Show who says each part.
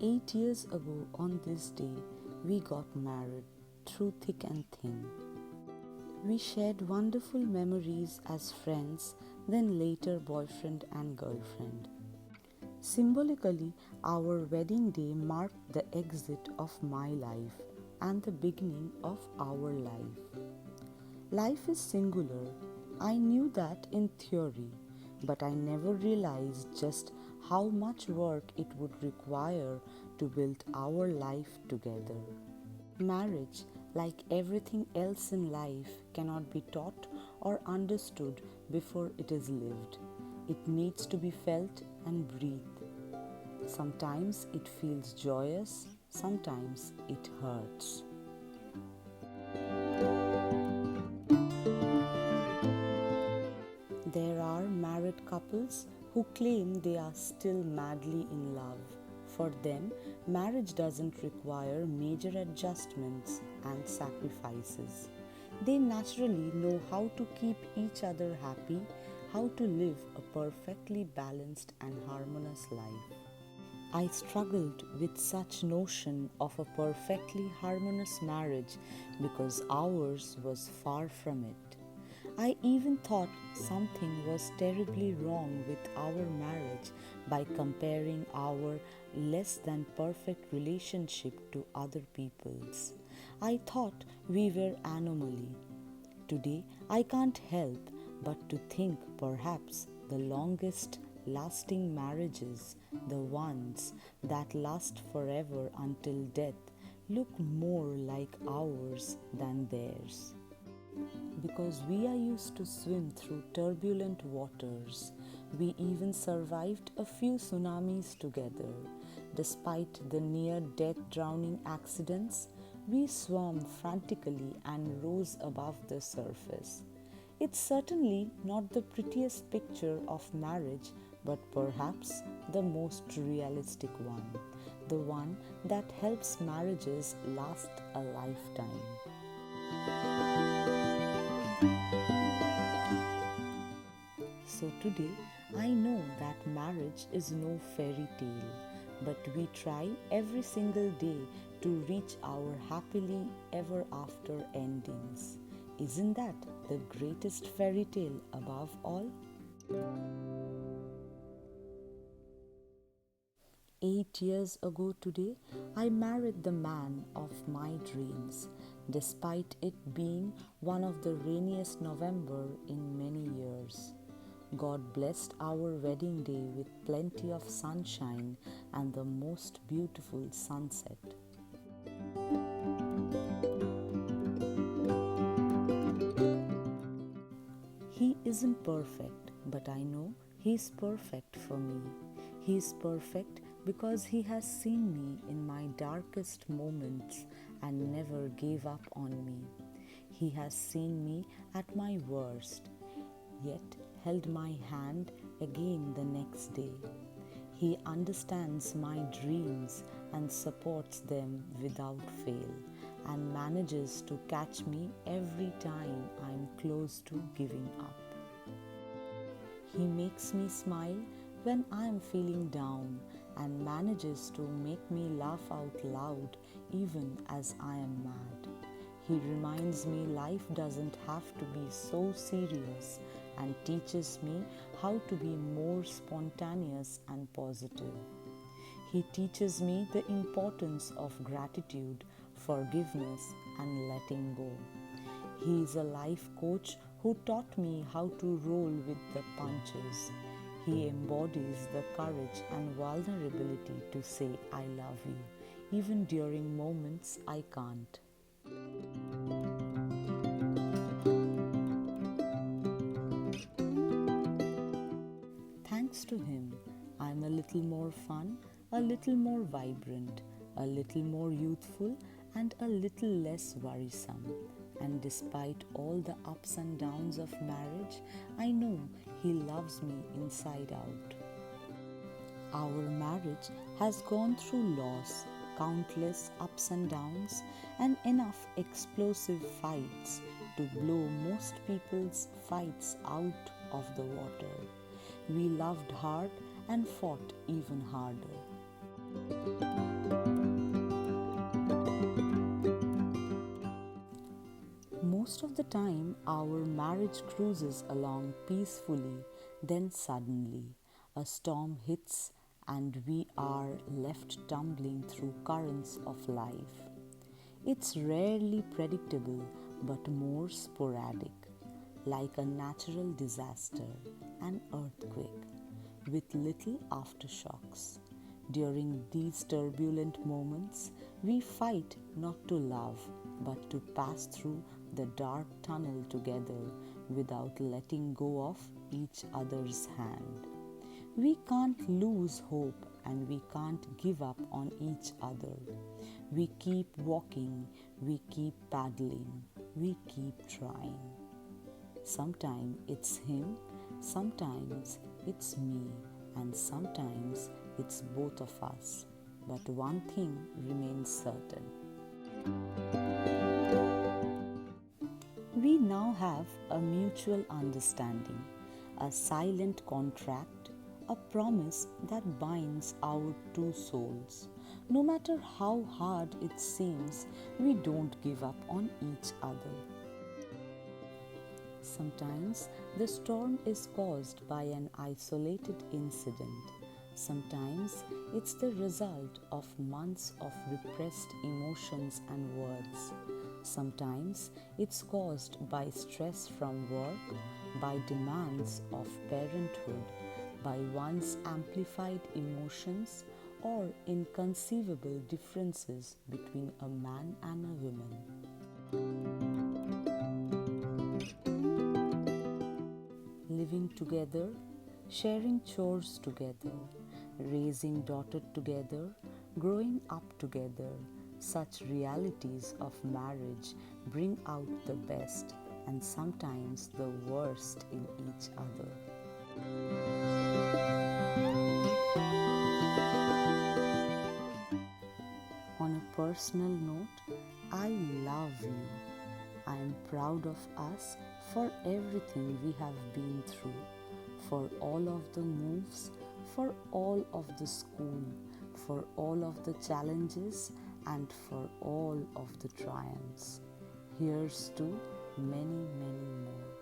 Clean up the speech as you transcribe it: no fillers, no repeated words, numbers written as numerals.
Speaker 1: 8 years ago, on this day, we got married through thick and thin. We shared wonderful memories as friends, then later boyfriend and girlfriend. Symbolically, our wedding day marked the exit of my life and the beginning of our life. Life is singular. I knew that in theory, but I never realized just how much work it would require to build our life together. Marriage, like everything else in life, cannot be taught or understood before it is lived. It needs to be felt and breathed. Sometimes it feels joyous, sometimes it hurts. There are married couples who claim they are still madly in love. For them, marriage doesn't require major adjustments and sacrifices. They naturally know how to keep each other happy, how to live a perfectly balanced and harmonious life. I struggled with such notion of a perfectly harmonious marriage because ours was far from it. I even thought something was terribly wrong with our marriage by comparing our less than perfect relationship to other people's. I thought we were anomaly. Today I can't help but to think perhaps the longest lasting marriages, the ones that last forever until death, look more like ours than theirs. Because we are used to swim through turbulent waters, we even survived a few tsunamis together. Despite the near death drowning accidents, we swam frantically and rose above the surface. It's certainly not the prettiest picture of marriage, but perhaps the most realistic one, the one that helps marriages last a lifetime. So today, I know that marriage is no fairy tale, but we try every single day to reach our happily ever after endings. Isn't that the greatest fairy tale above all? 8 years ago today, I married the man of my dreams, despite it being one of the rainiest November in many years. God blessed our wedding day with plenty of sunshine and the most beautiful sunset. He isn't perfect, but I know He's perfect for me. He's perfect because He has seen me in my darkest moments and never gave up on me. He has seen me at my worst, yet held my hand again the next day. He understands my dreams and supports them without fail and manages to catch me every time I'm close to giving up. He makes me smile when I'm feeling down and manages to make me laugh out loud even as I am mad. He reminds me life doesn't have to be so serious and teaches me how to be more spontaneous and positive. He teaches me the importance of gratitude, forgiveness, and letting go. He is a life coach who taught me how to roll with the punches. He embodies the courage and vulnerability to say, I love you, even during moments I can't. Thanks to him, I'm a little more fun, a little more vibrant, a little more youthful, and a little less worrisome. And despite all the ups and downs of marriage, I know he loves me inside out. Our marriage has gone through loss, countless ups and downs, and enough explosive fights to blow most people's fights out of the water. We loved hard and fought even harder. Most of the time, our marriage cruises along peacefully, then suddenly, a storm hits and we are left tumbling through currents of life. It's rarely predictable but more sporadic, like a natural disaster, an earthquake, with little aftershocks. During these turbulent moments, we fight not to love but to pass through the dark tunnel together without letting go of each other's hand. We can't lose hope and we can't give up on each other. We keep walking, we keep paddling, we keep trying. Sometimes it's him, sometimes it's me, and sometimes it's both of us. But one thing remains certain. We now have a mutual understanding, a silent contract, a promise that binds our two souls. No matter how hard it seems, we don't give up on each other. Sometimes the storm is caused by an isolated incident. Sometimes it's the result of months of repressed emotions and words. Sometimes it's caused by stress from work, by demands of parenthood, by one's amplified emotions, or inconceivable differences between a man and a woman. Living together, sharing chores together, raising daughter together, growing up together. Such realities of marriage bring out the best and sometimes the worst in each other. On a personal note, I love you. I am proud of us for everything we have been through, for all of the moves, for all of the school, for all of the challenges, and for all of the triumphs. Here's to many, many more.